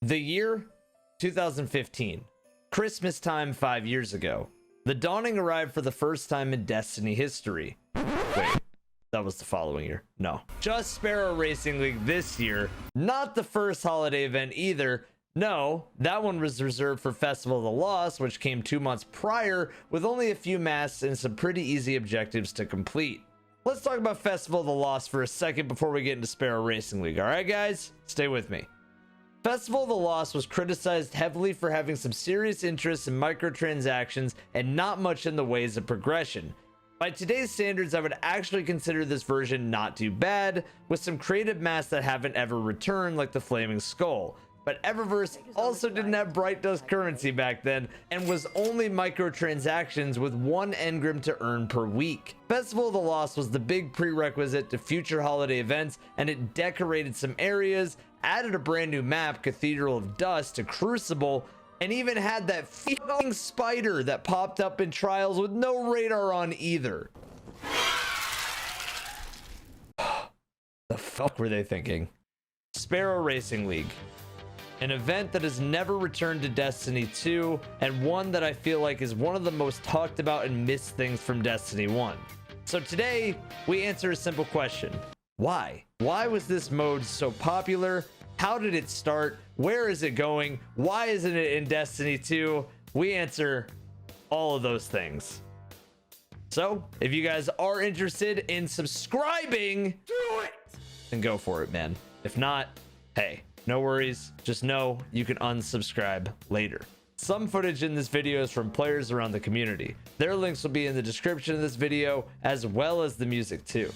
The year 2015, Christmas time 5 years ago. The dawning arrived for the first time in Destiny history. Wait, that was the following year. No, just Sparrow Racing League this year. Not the first holiday event either. No, that one was reserved for Festival of the Lost, which came 2 months prior with only a few masks and some pretty easy objectives to complete. Let's talk about Festival of the Lost for a second before we get into Sparrow Racing League. All right, guys, stay with me. Festival of the Lost was criticized heavily for having some serious interests in microtransactions and not much in the ways of progression. By today's standards, I would actually consider this version not too bad, with some creative masks that haven't ever returned, like the Flaming Skull. But Eververse also didn't have Bright Dust currency back then and was only microtransactions with 1 engram to earn per week. Festival of the Lost was the big prerequisite to future holiday events, and it decorated some areas, added a brand new map, Cathedral of Dust, to Crucible, and even had that f***ing spider that popped up in Trials with no radar on either. The fuck were they thinking? Sparrow Racing League. An event that has never returned to Destiny 2, and one that I feel like is one of the most talked about and missed things from Destiny 1. So today, we answer a simple question. Why? Why was this mode so popular? How did it start? Where is it going? Why isn't it in Destiny 2? We answer all of those things. So, if you guys are interested in subscribing, do it! Then go for it, man. If not, hey, no worries. Just know you can unsubscribe later. Some footage in this video is from players around the community. Their links will be in the description of this video, as well as the music too.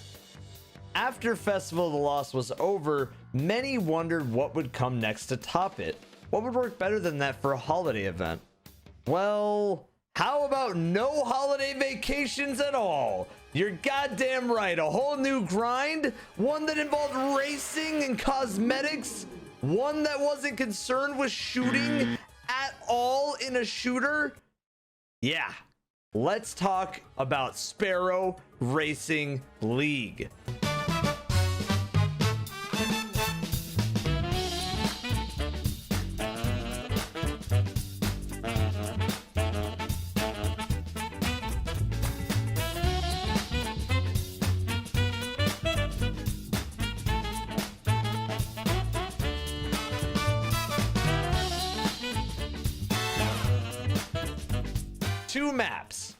After Festival of the Lost was over, many wondered what would come next to top it. What would work better than that for a holiday event? Well, how about no holiday vacations at all? You're goddamn right. A whole new grind, one that involved racing and cosmetics, one that wasn't concerned with shooting at all in a shooter. Yeah, let's talk about Sparrow Racing League. Two maps,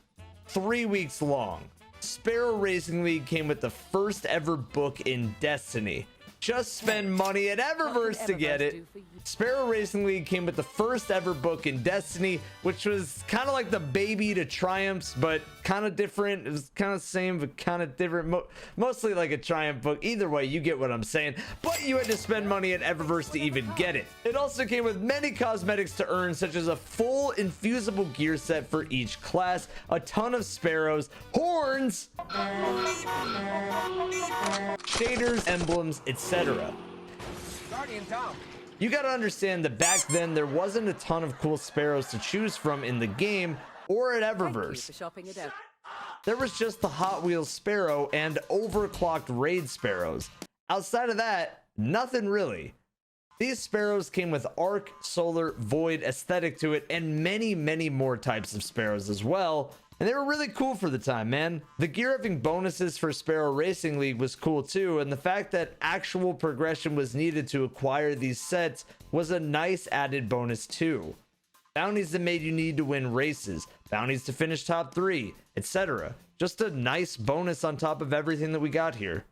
3 weeks long. Sparrow Racing League came with the first ever book in Destiny. Just spend money at Eververse to get it. Sparrow Racing League came with the first ever book in Destiny, which was kind of like the baby to Triumphs, but kind of different. It was kind of the same, but kind of different. Mostly like a Triumph book. Either way, you get what I'm saying. But you had to spend money at Eververse to even get it. It also came with many cosmetics to earn, such as a full infusible gear set for each class, a ton of sparrows, horns, shaders, emblems, etc. You gotta understand that back then there wasn't a ton of cool sparrows to choose from in the game or at Eververse. There was just the Hot Wheels Sparrow and overclocked raid sparrows. Outside of that, nothing really. These sparrows came with arc, solar, void aesthetic to it, and many more types of sparrows as well. And they were really cool for the time, man. The gear upping bonuses for Sparrow Racing League was cool too, and the fact that actual progression was needed to acquire these sets was a nice added bonus too. Bounties that made you need to win races, bounties to finish top 3, etc. Just a nice bonus on top of everything that we got here.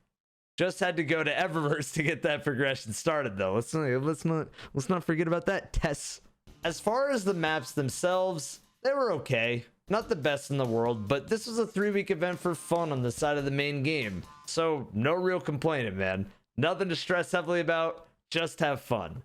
Just had to go to Eververse to get that progression started though. Let's not forget about that, Tess. As far as the maps themselves, they were okay. Not the best in the world, but this was a 3-week event for fun on the side of the main game. So no real complaining, man. Nothing to stress heavily about, just have fun.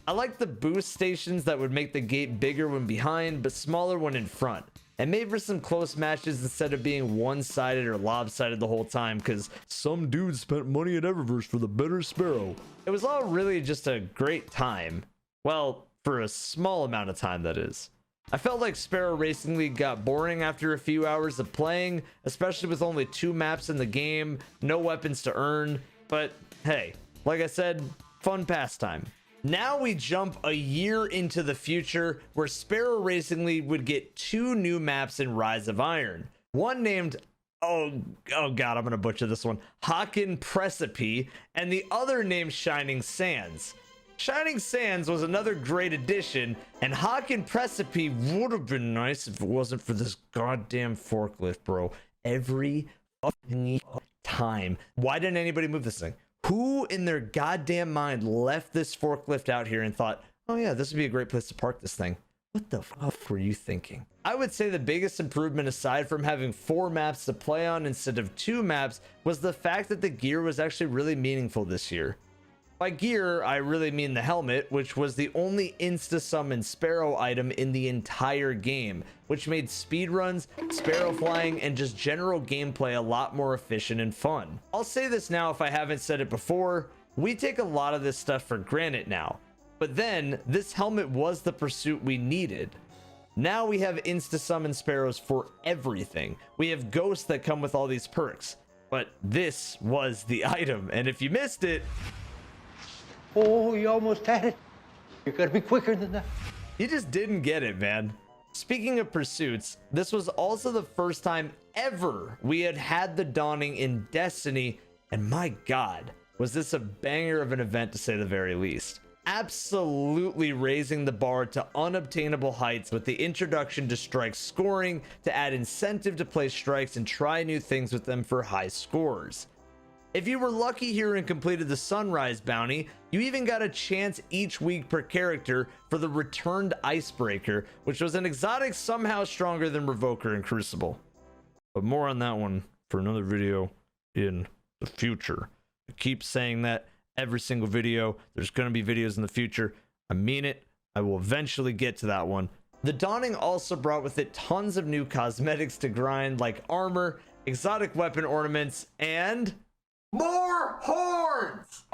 I like the boost stations that would make the gate bigger when behind, but smaller when in front. And made for some close matches instead of being one-sided or lopsided the whole time, because some dude spent money at Eververse for the better Sparrow. It was all really just a great time. Well, for a small amount of time, that is. I felt like Sparrow Racing League got boring after a few hours of playing, especially with only 2 maps in the game, no weapons to earn, but hey, like I said, fun pastime. Now we jump a year into the future where Sparrow Racing League would get 2 new maps in Rise of Iron. One named, oh god, I'm gonna butcher this one, Haken Precipice, and the other named Shining Sands. Shining Sands was another great addition, and Haken Precipice would have been nice if it wasn't for this goddamn forklift, bro. Every fucking time. Why didn't anybody move this thing? Who in their goddamn mind left this forklift out here and thought, oh yeah, this would be a great place to park this thing? What the fuck were you thinking? I would say the biggest improvement, aside from having 4 maps to play on instead of 2 maps, was the fact that the gear was actually really meaningful this year. By gear, I really mean the helmet, which was the only insta-summon Sparrow item in the entire game, which made speedruns, Sparrow flying, and just general gameplay a lot more efficient and fun. I'll say this now if I haven't said it before, we take a lot of this stuff for granted now, but then this helmet was the pursuit we needed. Now we have insta-summon Sparrows for everything. We have ghosts that come with all these perks, but this was the item, and if you missed it, oh, you almost had it. You gotta be quicker than that. You just didn't get it, man. Speaking of pursuits, this was also the first time ever we had the Dawning in Destiny, and my god, was this a banger of an event to say the very least. Absolutely raising the bar to unobtainable heights with the introduction to strike scoring to add incentive to play strikes and try new things with them for high scores. If you were lucky here and completed the Sunrise bounty, you even got a chance each week per character for the Returned Icebreaker, which was an exotic somehow stronger than Revoker and Crucible. But more on that one for another video in the future. I keep saying that every single video. There's going to be videos in the future. I mean it. I will eventually get to that one. The Dawning also brought with it tons of new cosmetics to grind, like armor, exotic weapon ornaments, and more horns!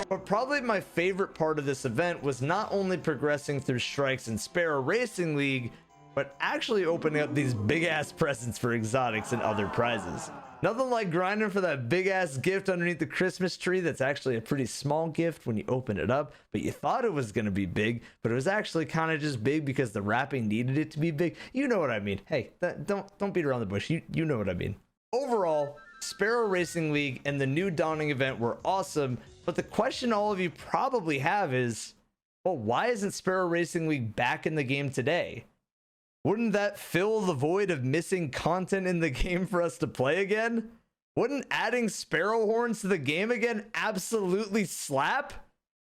But probably my favorite part of this event was not only progressing through strikes in Sparrow Racing League, but actually opening up these big ass presents for exotics and other prizes. Nothing like grinding for that big ass gift underneath the Christmas tree that's actually a pretty small gift when you open it up, but you thought it was going to be big, but it was actually kind of just big because the wrapping needed it to be big. You know what I mean. Hey, don't beat around the bush. You know what I mean. Overall, Sparrow Racing League and the new Dawning event were awesome, but the question all of you probably have is, well, why isn't Sparrow Racing League back in the game today? Wouldn't that fill the void of missing content in the game for us to play again? Wouldn't adding Sparrow horns to the game again absolutely slap?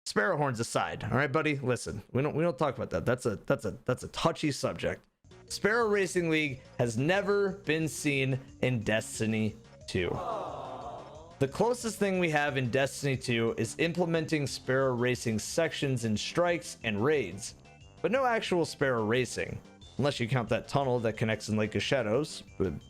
Sparrow horns aside, all right, buddy, listen, we don't talk about that. That's a touchy subject. Sparrow Racing League has never been seen in Destiny 2. The closest thing we have in Destiny 2 is implementing Sparrow Racing sections in strikes and raids, but no actual Sparrow Racing, unless you count that tunnel that connects in Lake of Shadows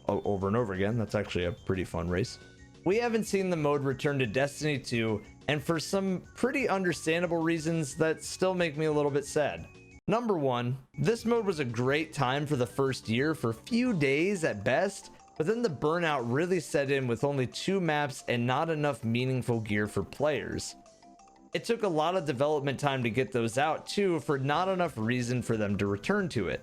over and over again. That's actually a pretty fun race. We haven't seen the mode return to Destiny 2, and for some pretty understandable reasons that still make me a little bit sad. Number one, this mode was a great time for the first year for a few days at best, but then the burnout really set in with only 2 maps and not enough meaningful gear for players. It took a lot of development time to get those out too, for not enough reason for them to return to it.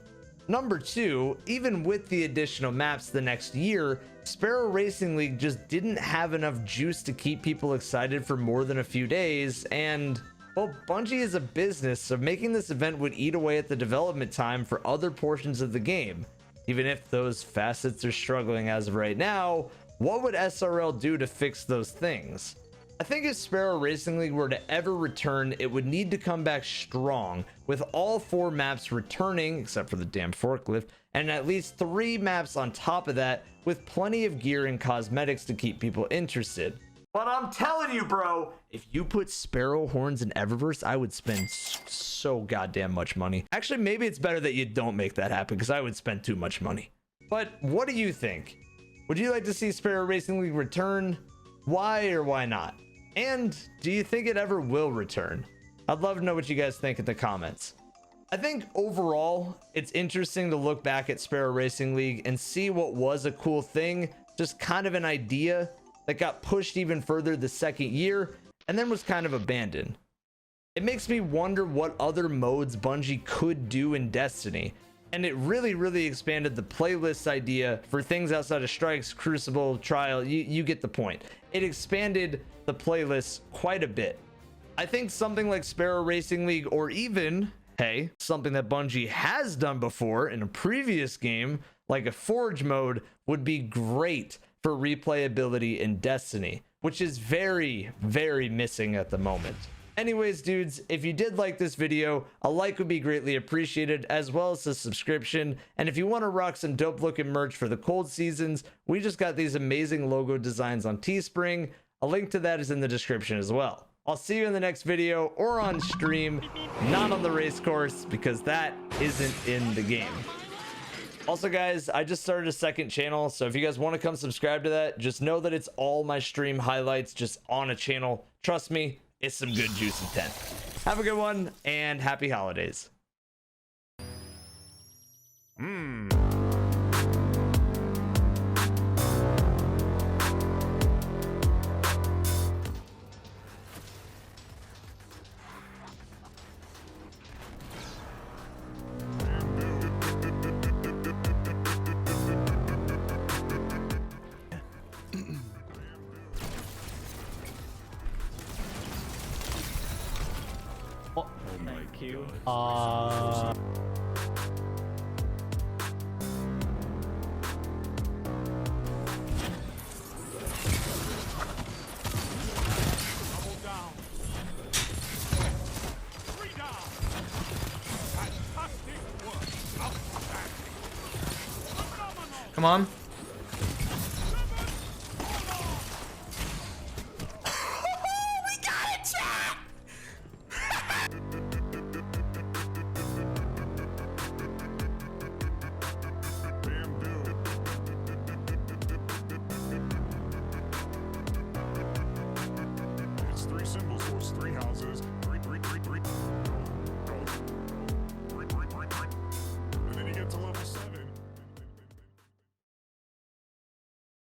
Number two, even with the additional maps the next year, Sparrow Racing League just didn't have enough juice to keep people excited for more than a few days, and well, Bungie is a business, so making this event would eat away at the development time for other portions of the game. Even if those facets are struggling as of right now, what would SRL do to fix those things? I think if Sparrow Racing League were to ever return, it would need to come back strong, with all 4 maps returning, except for the damn forklift, and at least 3 maps on top of that, with plenty of gear and cosmetics to keep people interested. But I'm telling you, bro, if you put Sparrow horns in Eververse, I would spend so goddamn much money. Actually, maybe it's better that you don't make that happen, because I would spend too much money. But what do you think? Would you like to see Sparrow Racing League return? Why or why not? And do you think it ever will return? I'd love to know what you guys think in the comments. I think overall, it's interesting to look back at Sparrow Racing League and see what was a cool thing, just kind of an idea that got pushed even further the second year, and then was kind of abandoned. It makes me wonder what other modes Bungie could do in Destiny, and it really expanded the playlist idea for things outside of Strikes, Crucible, Trial. You get the point. It expanded the playlist quite a bit. I think something like Sparrow Racing League, or even, hey, something that Bungie has done before in a previous game, like a Forge mode, would be great for replayability in Destiny, which is very missing at the moment. Anyways, dudes, if you did like this video, a like would be greatly appreciated, as well as a subscription. And if you want to rock some dope looking merch for the cold seasons, we just got these amazing logo designs on Teespring. A link to that is in the description as well. I'll see you in the next video or on stream, not on the race course, because that isn't in the game. Also, guys, I just started a second channel, so if you guys want to come subscribe to that, just know that it's all my stream highlights just on a channel. Trust me, it's some good juicy 10. Have a good one, and happy holidays. Oh, thank you. Come on. It's 3 symbols, so it's 3 houses.